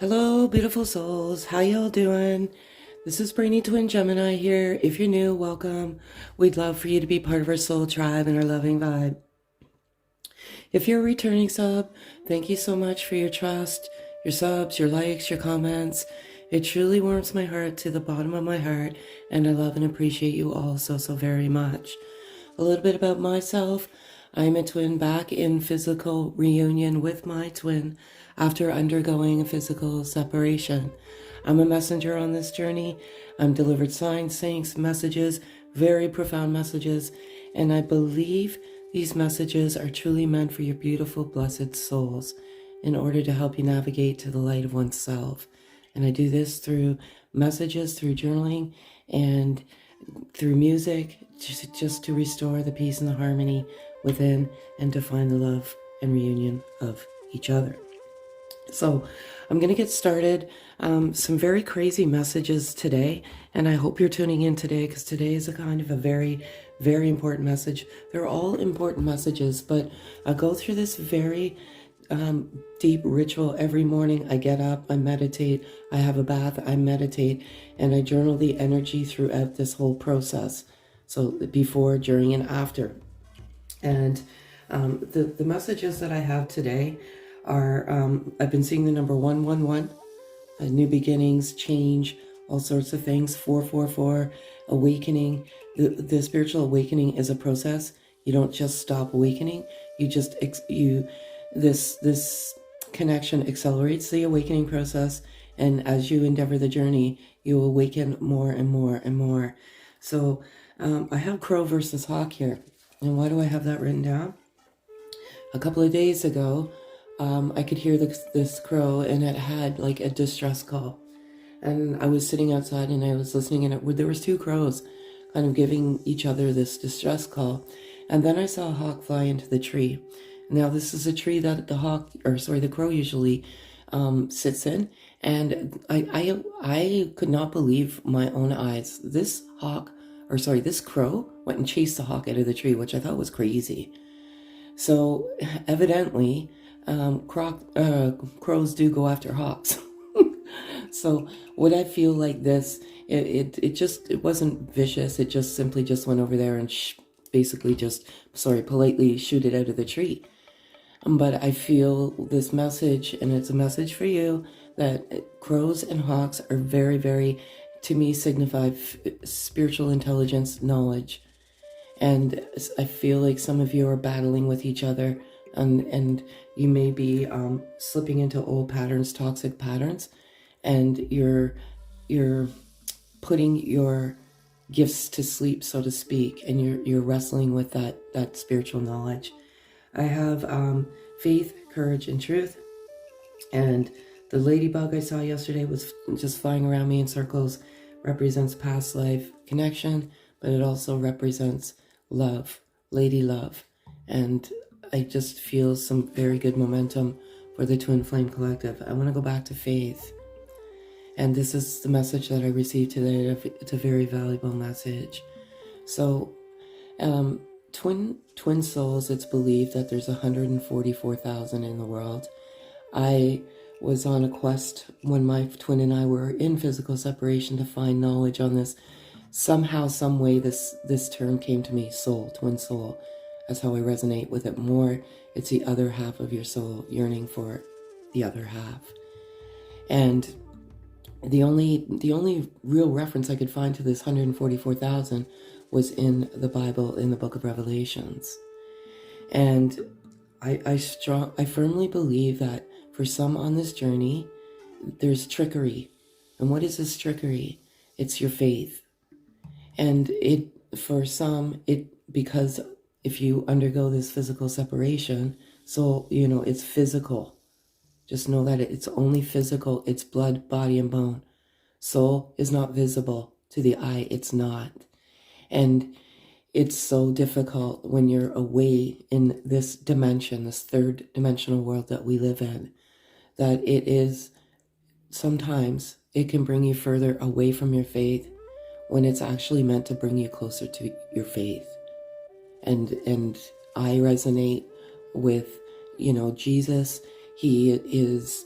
Hello, beautiful souls. How y'all doing? This is Brainy Twin Gemini here. If you're new, welcome. We'd love for you to be part of our soul tribe and our loving vibe. If you're a returning sub, thank you so much for your trust, your subs, your likes, your comments. It truly warms my heart to the bottom of my heart, and I love and appreciate you all so very much. A little bit about myself. I'm a twin back in physical reunion with my twin after undergoing a physical separation. I'm a messenger on this journey. I'm delivered signs, sayings, messages, very profound messages, and I believe these messages are truly meant for your beautiful, blessed souls in order to help you navigate to the light of oneself. And I do this through messages, through journaling, and through music, just to restore the peace and the harmony within and to find the love and reunion of each other. So I'm going to get started. Some very crazy messages today, and I hope you're tuning in today because today is a kind of a very important message. They're all important messages, but I go through this very deep ritual every morning. I get up, I meditate, I have a bath, I meditate, and I journal the energy throughout this whole process. So before, during, and after. And the messages that I have today are, I've been seeing the number 111, new beginnings, change, all sorts of things, 444, awakening. The spiritual awakening is a process. You don't just stop awakening. This connection accelerates the awakening process, and as you endeavor the journey, you awaken more and more and more. So I have crow versus hawk here. And why do I have that written down? A couple of days ago, I could hear this crow, and it had like a distress call. And I was sitting outside and I was listening, and there was two crows kind of giving each other this distress call. And then I saw a hawk fly into the tree. Now this is a tree that the crow usually sits in. And I could not believe my own eyes. This crow went and chased the hawk out of the tree, which I thought was crazy. So evidently, crows do go after hawks. So what I feel like this, it wasn't vicious. It just simply just went over there and politely shoot it out of the tree. But I feel this message, and it's a message for you, that crows and hawks are very, to me, signify spiritual intelligence, knowledge. And I feel like some of you are battling with each other, and you may be slipping into old patterns, toxic patterns, and you're putting your gifts to sleep, so to speak, and you're wrestling with that spiritual knowledge. I have faith, courage, and truth. And the ladybug I saw yesterday was just flying around me in circles, represents past life connection, but it also represents love, lady love. And I just feel some very good momentum for the Twin Flame Collective. I want to go back to faith. And this is the message that I received today. It's a very valuable message. So, twin souls, it's believed that there's 144,000 in the world. I was on a quest when my twin and I were in physical separation to find knowledge on this. Somehow, some way, this term came to me, soul, twin soul. That's how I resonate with it more. It's the other half of your soul yearning for the other half. And the only real reference I could find to this 144,000 was in the Bible, in the book of Revelations. And I firmly believe that for some on this journey, there's trickery. And what is this trickery? It's your faith. And for some, because if you undergo this physical separation, so, it's physical. Just know that it's only physical. It's blood, body, and bone. Soul is not visible to the eye. It's not. And it's so difficult when you're away in this dimension, this third dimensional world that we live in, that sometimes it can bring you further away from your faith when it's actually meant to bring you closer to your faith. And I resonate with, Jesus. He is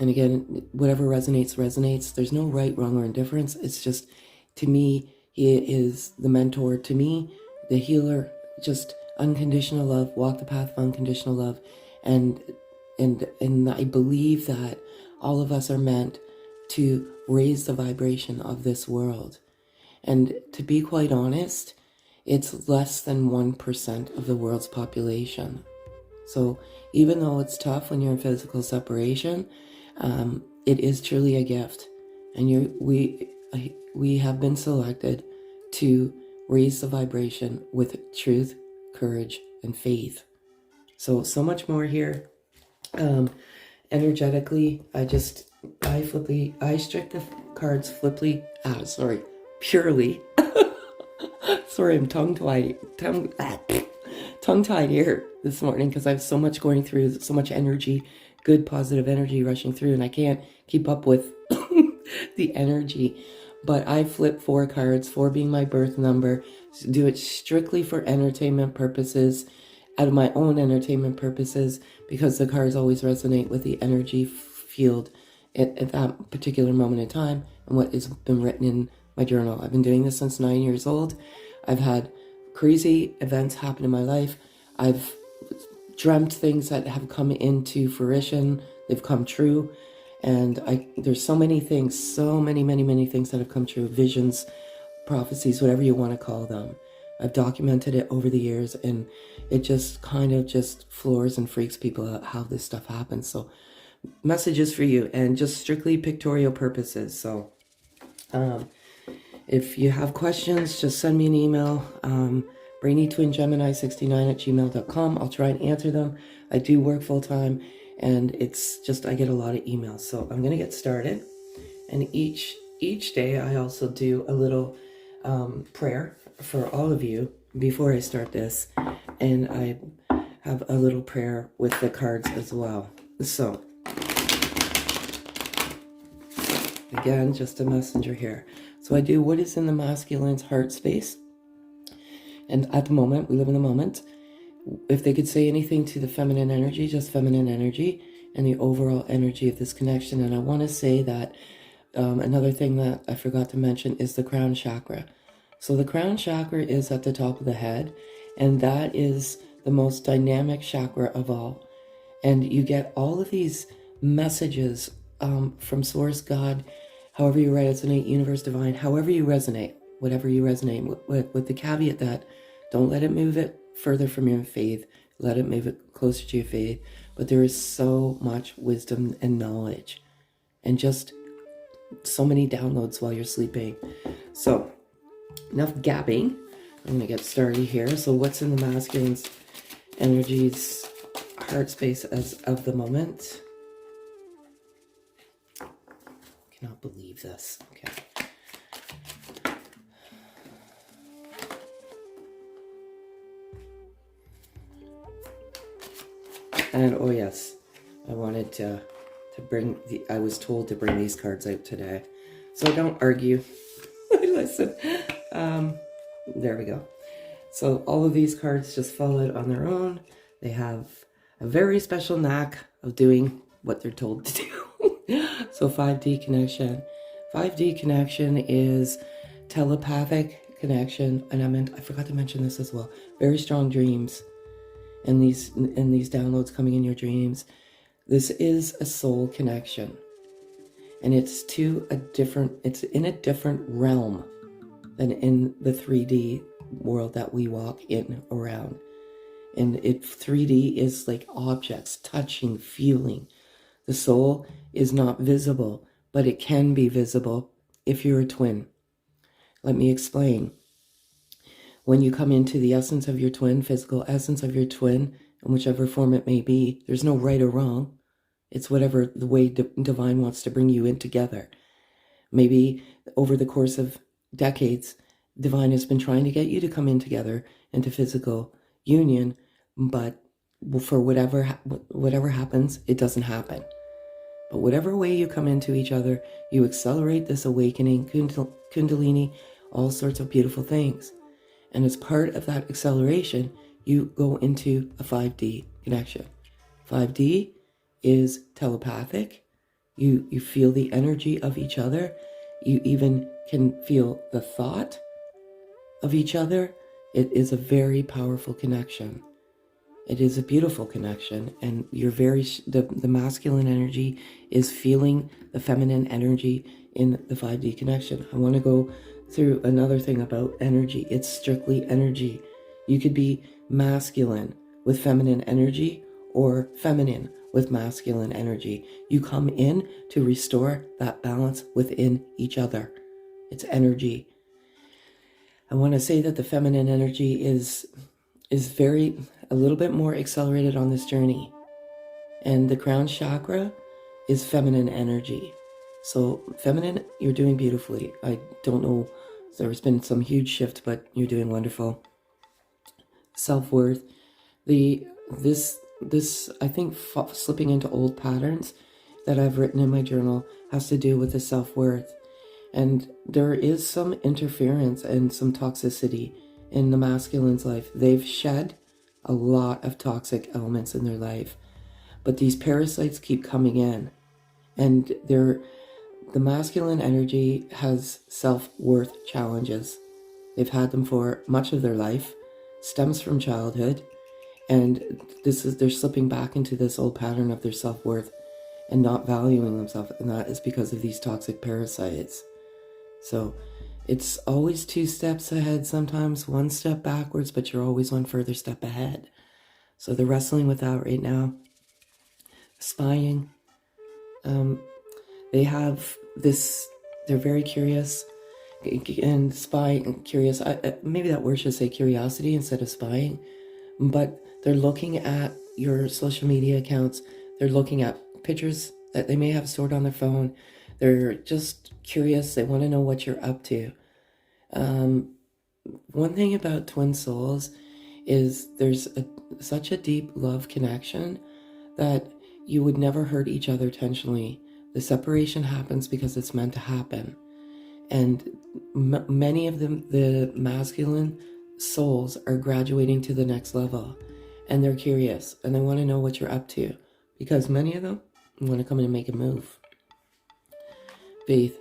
And again, whatever resonates. There's no right, wrong, or indifference. It's just, to me, he is the mentor. To me, the healer. Just unconditional love. Walk the path of unconditional love, and I believe that all of us are meant to raise the vibration of this world. And to be quite honest, it's less than 1% of the world's population. So even though it's tough when you're in physical separation, it is truly a gift. And we have been selected to raise the vibration with truth, courage, and faith. So much more here. Energetically, I strike the cards purely. Sorry, I'm tongue-tied here this morning because I have so much going through, so much energy, good positive energy rushing through, and I can't keep up with the energy. But I flip 4 cards, 4 being my birth number, do it strictly for entertainment purposes, out of my own entertainment purposes, because the cards always resonate with the energy field at that particular moment in time and what has been written in my journal. I've been doing this since 9 years old. I've had crazy events happen in my life. I've dreamt things that have come into fruition. They've come true. And there's so many things, so many things that have come true. Visions, prophecies, whatever you want to call them. I've documented it over the years, and it just kind of just floors and freaks people out how this stuff happens. So messages for you, and just strictly pictorial purposes. So if you have questions, just send me an email, brainytwingemini69@gmail.com. I'll try and answer them. I do work full time, and it's just, I get a lot of emails. So I'm going to get started. And each day I also do a little prayer for all of you before I start this. And I have a little prayer with the cards as well. So again, just a messenger here. So I do what is in the masculine's heart space. And at the moment, we live in the moment. If they could say anything to the feminine energy, just feminine energy and the overall energy of this connection. And I want to say that another thing that I forgot to mention is the crown chakra. So the crown chakra is at the top of the head, and that is the most dynamic chakra of all. And you get all of these messages from Source, God, however you resonate, universe, divine, however you resonate, whatever you resonate with the caveat that don't let it move it further from your faith, let it move it closer to your faith. But there is so much wisdom and knowledge, and just so many downloads while you're sleeping. So enough gabbing. I'm going to get started here. So what's in the masculine's energies heart space as of the moment? Cannot believe this. Okay. And oh yes, I wanted to bring I was told to bring these cards out today. So don't argue. Listen. There we go. So all of these cards just fall out on their own. They have a very special knack of doing what they're told to do. So 5D connection. 5D connection is telepathic connection. And I forgot to mention this as well. Very strong dreams. And these downloads coming in your dreams. This is a soul connection. And it's it's in a different realm than in the 3D world that we walk in around. And 3D is like objects, touching, feeling. The soul is not visible, but it can be visible if you're a twin. Let me explain. When you come into the essence of your twin, physical essence of your twin, in whichever form it may be, there's no right or wrong. It's whatever the way divine wants to bring you in together. Maybe over the course of decades, divine has been trying to get you to come in together into physical union, but for whatever happens, it doesn't happen. But whatever way you come into each other, you accelerate this awakening, kundalini, all sorts of beautiful things. And as part of that acceleration, you go into a 5D connection. 5D is telepathic, You feel the energy of each other. You even can feel the thought of each other. It is a very powerful connection. It is a beautiful connection, and you're the masculine energy is feeling the feminine energy in the 5D connection. I want to go through another thing about energy. It's strictly energy. You could be masculine with feminine energy or feminine with masculine energy. You come in to restore that balance within each other. It's energy. I want to say that the feminine energy is very a little bit more accelerated on this journey, and the crown chakra is feminine energy. So feminine, you're doing beautifully. I don't know, there's been some huge shift, but you're doing wonderful. Self-worth, this I think slipping into old patterns that I've written in my journal has to do with the self-worth. And there is some interference and some toxicity in the masculine's life. They've shed a lot of toxic elements in their life, but these parasites keep coming in, and the masculine energy has self-worth challenges. They've had them for much of their life, stems from childhood, and they're slipping back into this old pattern of their self-worth and not valuing themselves, and that is because of these toxic parasites. So it's always 2 steps ahead, sometimes 1 step backwards, but you're always 1 further step ahead. So they're wrestling with that right now. Spying. They have this, they're very curious, and curious, maybe that word should say curiosity instead of spying, but they're looking at your social media accounts. They're looking at pictures that they may have stored on their phone. They're just curious. They want to know what you're up to. One thing about twin souls is there's such a deep love connection that you would never hurt each other intentionally. The separation happens because it's meant to happen. And many of the masculine souls are graduating to the next level, and they're curious and they want to know what you're up to, because many of them want to come in and make a move. Faith,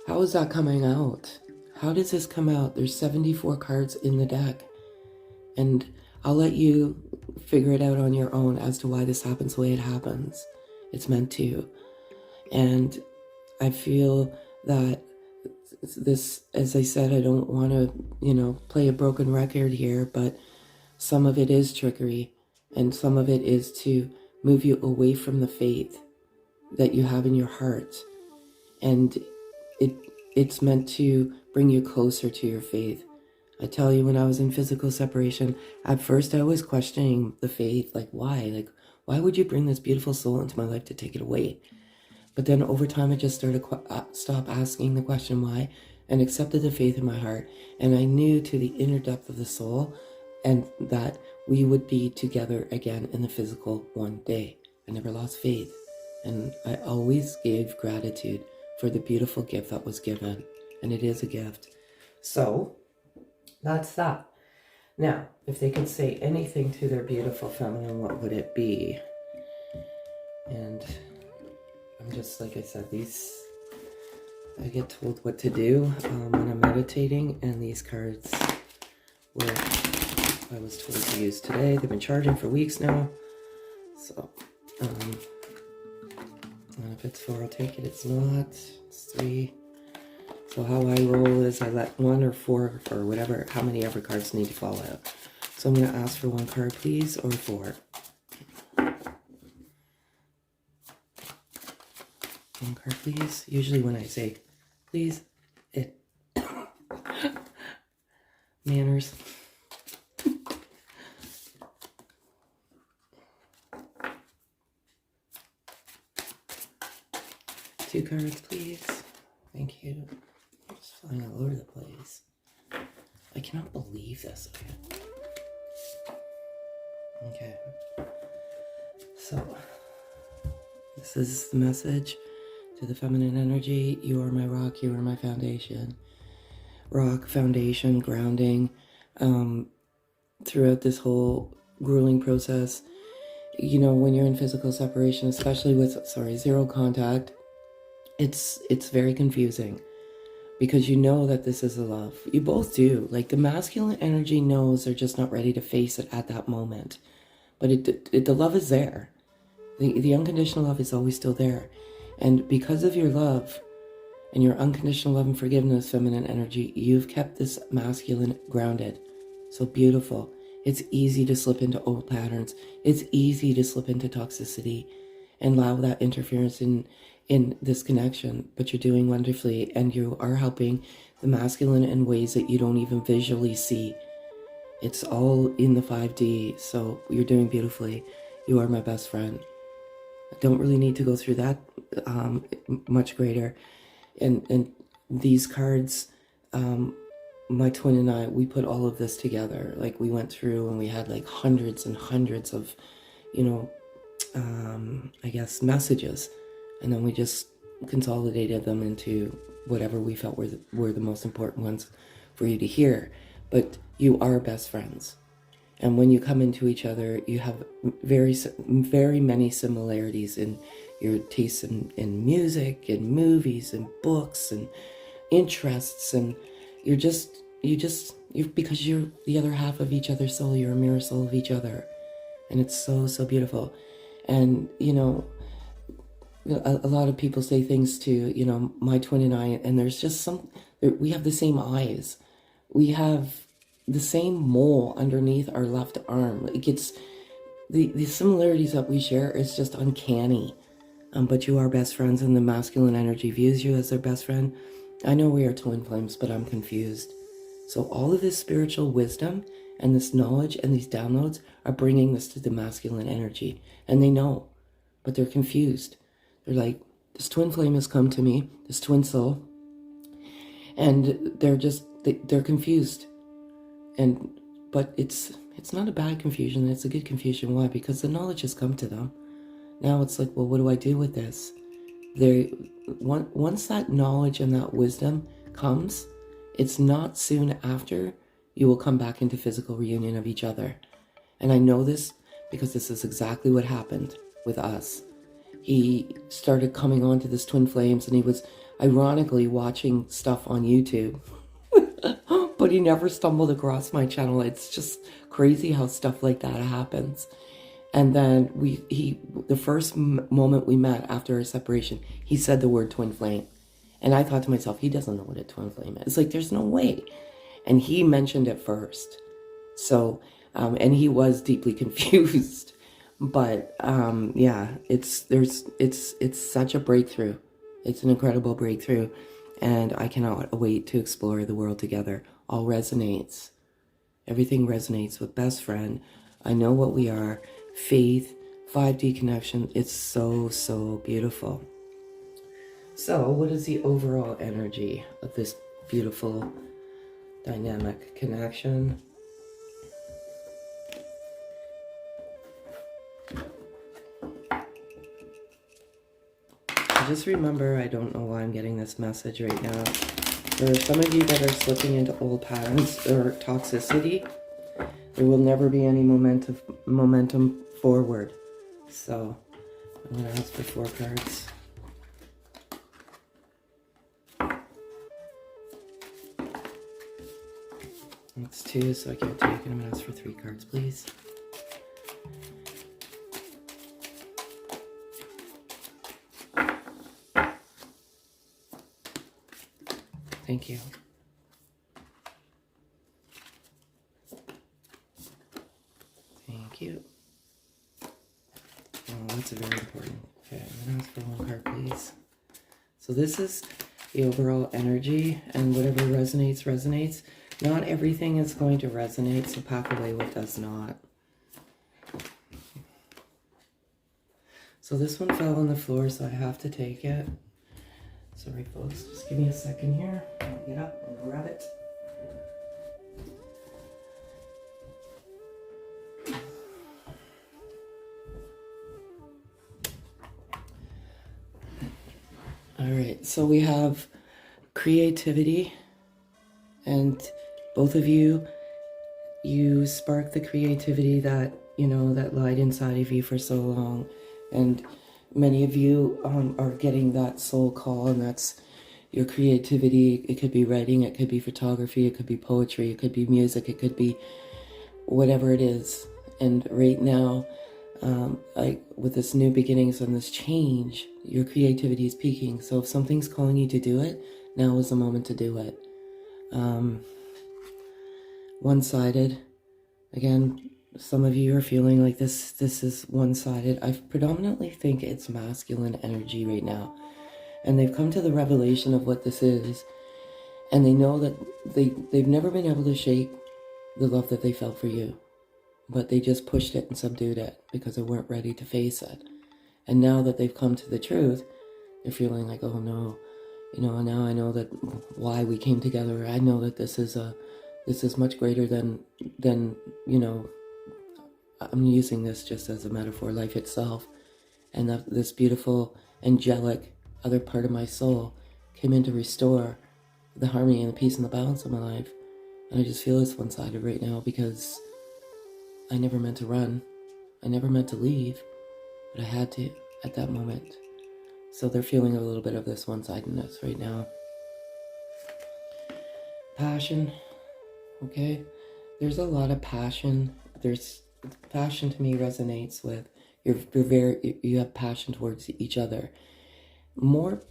how is that coming out? How does this come out? There's 74 cards in the deck, and I'll let you figure it out on your own as to why this happens the way it happens. It's meant to. And I feel that this, as I said, I don't want to, play a broken record here, but some of it is trickery, and some of it is to move you away from the faith that you have in your heart. And it's meant to bring you closer to your faith. I tell you, when I was in physical separation, at first I was questioning the faith, like why? Why would you bring this beautiful soul into my life to take it away? But then over time, I just started to stop asking the question why, and accepted the faith in my heart. And I knew to the inner depth of the soul, and that we would be together again in the physical one day. I never lost faith. And I always gave gratitude for the beautiful gift that was given. And it is a gift. So that's that. Now, if they could say anything to their beautiful feminine, what would it be? And I'm just, like I said, I get told what to do when I'm meditating, and these cards I was told to use today. They've been charging for weeks now. So, and if it's 4, I'll take it. It's not. It's 3. So how I roll is I let 1 or 4 or whatever, how many ever cards need to fall out. So I'm going to ask for 1 card, please, or 4. 1 card, please. Usually when I say please, it manners. 2 cards, please. Thank you. I'm just flying all over the place. I cannot believe this. Okay. So, this is the message to the feminine energy. You are my rock. You are my foundation. Rock, foundation, grounding. Throughout this whole grueling process, when you're in physical separation, especially with, zero contact, it's very confusing because you know that this is a love. You both do. Like the masculine energy knows they're just not ready to face it at that moment. But the love is there. The unconditional love is always still there. And because of your love and your unconditional love and forgiveness, feminine energy, you've kept this masculine grounded. So beautiful. It's easy to slip into old patterns. It's easy to slip into toxicity and allow that interference in this connection. But you're doing wonderfully, and you are helping the masculine in ways that you don't even visually see. It's all in the 5D, so you're doing beautifully. You are my best friend. I don't really need to go through that much greater. And these cards, my twin and I, we put all of this together. Like we went through and we had like hundreds and hundreds of, you know, I guess messages. And then we just consolidated them into whatever we felt were the most important ones for you to hear. But you are best friends. And when you come into each other, you have very many similarities in your tastes in music and movies and books and interests. And you're because you're the other half of each other's soul. You're a mirror soul of each other. And it's so, so beautiful. And, you know, a lot of people say things to, you know, my twin and I, and there's just we have the same eyes. We have the same mole underneath our left arm. It gets, the similarities that we share is just uncanny. But you are best friends, and the masculine energy views you as their best friend. I know we are twin flames, but I'm confused. So all of this spiritual wisdom and this knowledge and these downloads are bringing this to the masculine energy. And they know, but they're confused. They're like, this twin flame has come to me, this twin soul, and they're confused. But it's not a bad confusion. It's a good confusion. Why? Because the knowledge has come to them. Now it's like, well, what do I do with this? Once that knowledge and that wisdom comes, it's not soon after you will come back into physical reunion of each other. And I know this because this is exactly what happened with us. He started coming on to this twin flames, and he was ironically watching stuff on YouTube. But he never stumbled across my channel. It's just crazy how stuff like that happens. And then the first moment we met after our separation, he said the word twin flame. And I thought to myself, he doesn't know what a twin flame is. Like, there's no way. And he mentioned it first. So, and he was deeply confused. But yeah, it's such a breakthrough. It's an incredible breakthrough. And I cannot wait to explore the world together. All resonates. Everything resonates with best friend. I know what we are. Faith, 5D connection. It's so, so beautiful. So what is the overall energy of this beautiful dynamic connection? Just remember, I don't know why I'm getting this message right now. There are some of you that are slipping into old patterns or toxicity. There will never be any momentum forward. So I'm going to ask for 4 cards. That's 2, so I can't take it. I'm going to ask for 3 cards, please. Thank you. Thank you. Oh, that's very important. Okay, I'm going to ask for 1 card, please. So this is the overall energy, and whatever resonates, resonates. Not everything is going to resonate, so pack away what does not. So this one fell on the floor, so I have to take it. Sorry, folks. Just give me a second here. I'll get up and grab it. All right, so we have creativity, and both of you sparked the creativity that, you know, that lied inside of you for so long. And Many of you are getting that soul call, and that's your creativity. It could be writing, it could be photography, it could be poetry, it could be music, it could be whatever it is. And right now, with this new beginnings and this change, your creativity is peaking. So if something's calling you to do it, now is the moment to do it. One-sided. Again, some of you are feeling like this is one-sided. I predominantly think it's masculine energy right now. And they've come to the revelation of what this is. And they know that they've never been able to shake the love that they felt for you. But they just pushed it and subdued it because they weren't ready to face it. And now that they've come to the truth, they're feeling like, oh no, now I know that why we came together. I know that this is much greater than, I'm using this just as a metaphor, life itself. And that this beautiful, angelic other part of my soul came in to restore the harmony and the peace and the balance of my life. And I just feel it's one-sided right now because I never meant to run. I never meant to leave, but I had to at that moment. So they're feeling a little bit of this one-sidedness right now. Passion, okay? There's a lot of passion. Passion to me resonates with you have passion towards each other. More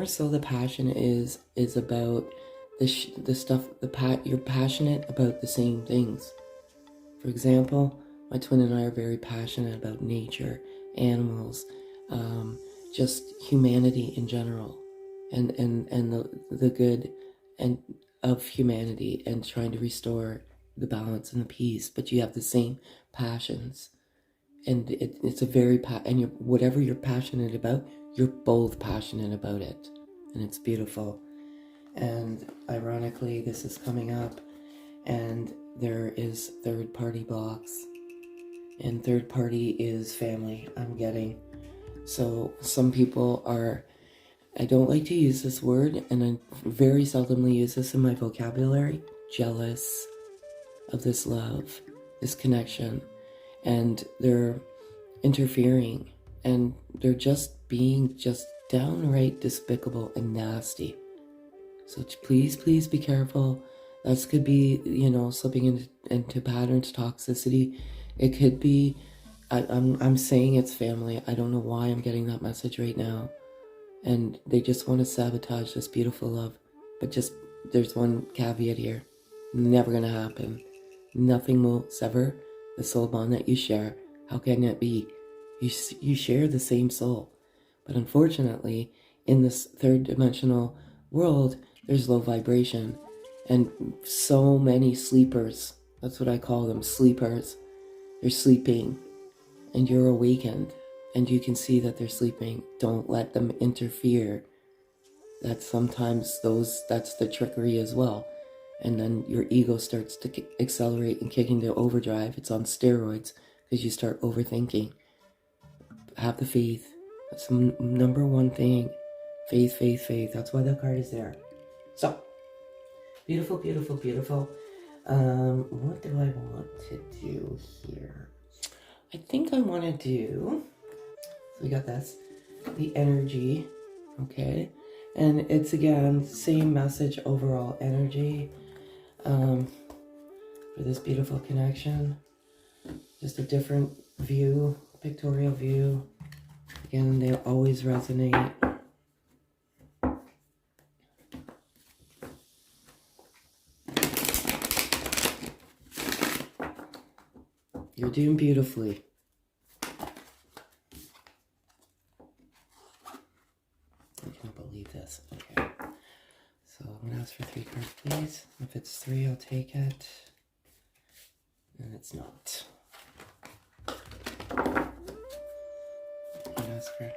so the passion is about the stuff, you're passionate about the same things. For example, my twin and I are very passionate about nature, animals, just humanity in general, and the good and of humanity, and trying to restore the balance and the peace. But you have the same passions, and it's a very and whatever you're passionate about, you're both passionate about it, and it's beautiful. And ironically, this is coming up, and there is third party blocks, and third party is family, I'm getting. So some people are, I don't like to use this word, and I very seldomly use this in my vocabulary, jealous of this love, this connection, and they're interfering, and they're just being just downright despicable and nasty. So please be careful. That could be, slipping into patterns, toxicity. It could be, I'm saying it's family. I don't know why I'm getting that message right now. And they just want to sabotage this beautiful love. But just, there's one caveat here. Never going to happen. Nothing will sever the soul bond that you share. How can it be? You share the same soul. But unfortunately, in this third dimensional world, there's low vibration. And so many sleepers, that's what I call them, sleepers. They're sleeping, and you're awakened, and you can see that they're sleeping. Don't let them interfere. That's sometimes that's the trickery as well. And then your ego starts to accelerate and kick into overdrive. It's on steroids because you start overthinking. Have the faith. That's the number one thing. Faith. That's why that card is there. So, beautiful. What do I want to do here? I think I want to do, so we got this, the energy, okay? And it's, again, same message, overall energy, for this beautiful connection. Just a different view, pictorial view. Again, they always resonate. You're doing beautifully. I can't believe this. Okay. So I'm going to ask for 3 cards, please. If it's 3, I'll take it. And it's not. I'm going to ask for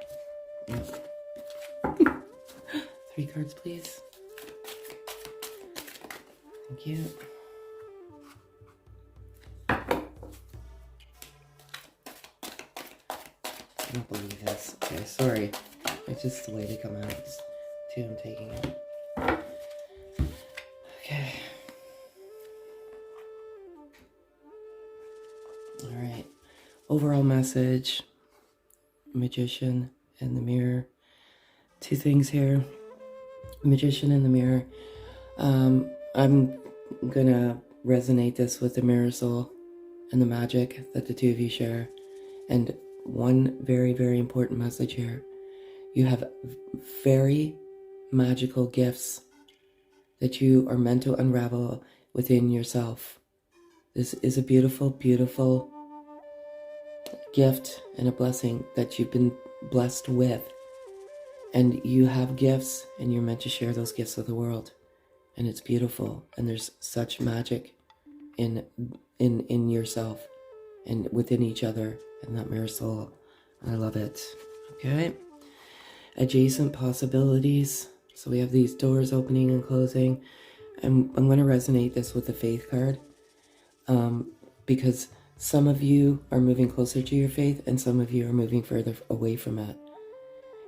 3 cards, please. Thank you. I don't believe this. Okay, sorry. It's just the way they come out. It's 2, I'm taking it. Okay. Alright. Overall message. Magician, and the mirror. Two things here. Magician in the mirror. I'm gonna resonate this with the mirror soul and the magic that the two of you share. And one very, very important message here. You have very magical gifts that you are meant to unravel within yourself. This is a beautiful, beautiful gift and a blessing that you've been blessed with. And you have gifts, and you're meant to share those gifts with the world. And it's beautiful, and there's such magic in yourself and within each other and that mirror soul. I love it. Okay. Adjacent possibilities. So we have these doors opening and closing. I'm going to resonate this with the faith card, because some of you are moving closer to your faith and some of you are moving further away from it.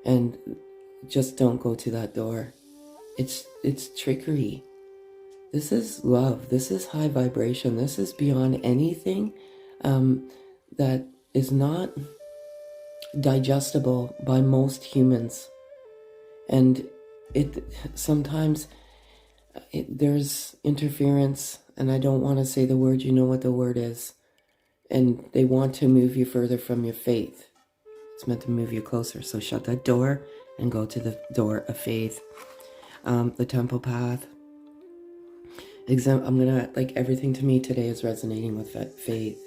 And just don't go to that door. It's trickery. This is love. This is high vibration. This is beyond anything that is not digestible by most humans. And sometimes there's interference, and I don't want to say the word, you know what the word is. And they want to move you further from your faith. It's meant to move you closer. So shut that door and go to the door of faith. The temple path. I'm gonna, like, everything to me today is resonating with faith.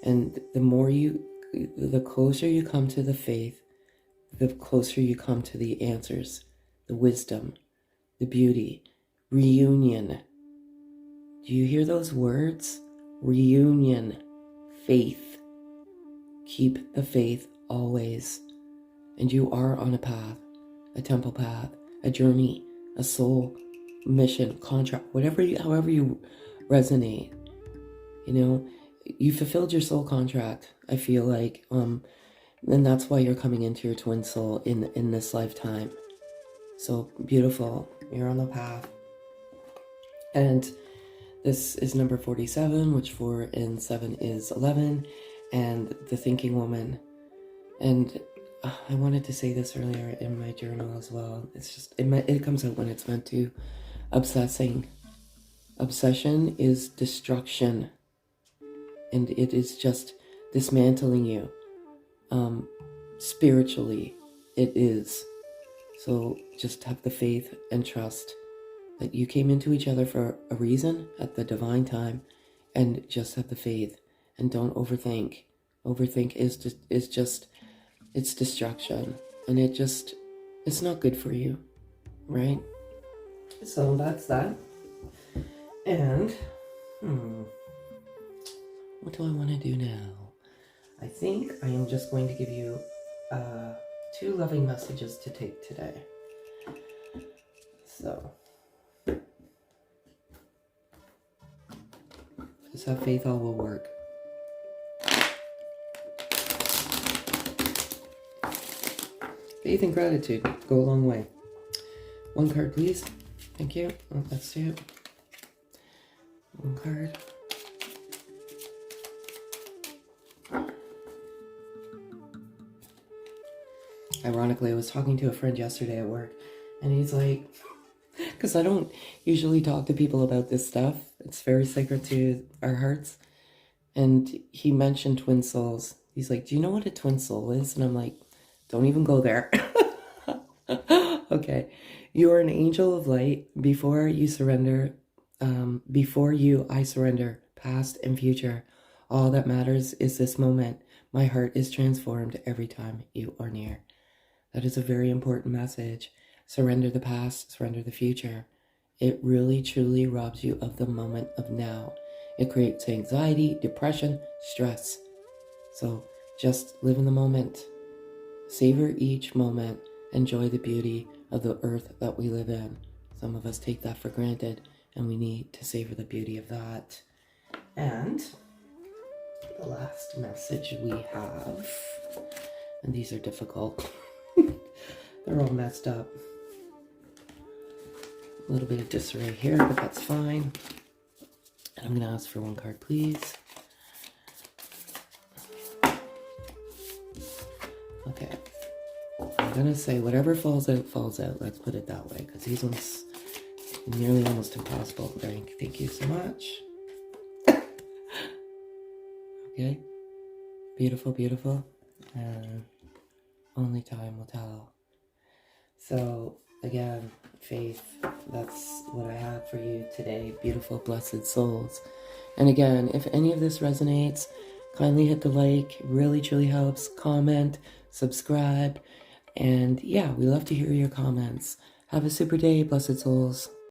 And the closer you come to the faith, the closer you come to the answers, the wisdom, the beauty, reunion. Do you hear those words? Reunion, faith. Keep the faith always. And you are on a path, a temple path, a journey, a soul mission, contract, however you resonate. You know, you fulfilled your soul contract, I feel like, and that's why you're coming into your twin soul in this lifetime. So beautiful. You're on the path. And this is number 47, which 4 and 7 is 11, and the thinking woman. And I wanted to say this earlier in my journal as well. It's just, it comes out when it's meant to. Obsessing. Obsession is destruction. And it is just dismantling you. Spiritually, it is. So just have the faith and trust that you came into each other for a reason at the divine time, and just have the faith and don't overthink. Overthink is just it's destruction, and it's not good for you, right? So that's that. And what do I want to do now? I think I am just going to give you 2 loving messages to take today. So just have faith, all will work. Faith and gratitude go a long way. 1 card, please. Thank you. Oh, that's 2. 1 card. Ironically, I was talking to a friend yesterday at work, and he's like, because I don't usually talk to people about this stuff. It's very sacred to our hearts. And he mentioned twin souls. He's like, do you know what a twin soul is? And I'm like, don't even go there. Okay. You are an angel of light. Before you surrender, I surrender past and future. All that matters is this moment. My heart is transformed every time you are near. That is a very important message. Surrender the past, surrender the future. It really, truly robs you of the moment of now. It creates anxiety, depression, stress. So just live in the moment. Savor each moment. Enjoy the beauty of the earth that we live in. Some of us take that for granted, and we need to savor the beauty of that. And the last message we have, and these are difficult. They're all messed up. A little bit of disarray here, but that's fine. And I'm going to ask for 1 card, please. Okay. gonna say whatever falls out, falls out. Let's put it that way, because these ones nearly almost impossible. Thank you so much. Okay. Beautiful, beautiful. Only time will tell. So, again, faith, that's what I have for you today. Beautiful, blessed souls. And again, if any of this resonates, kindly hit the like. It really, truly helps. Comment, subscribe. And yeah, we love to hear your comments. Have a super day, blessed souls.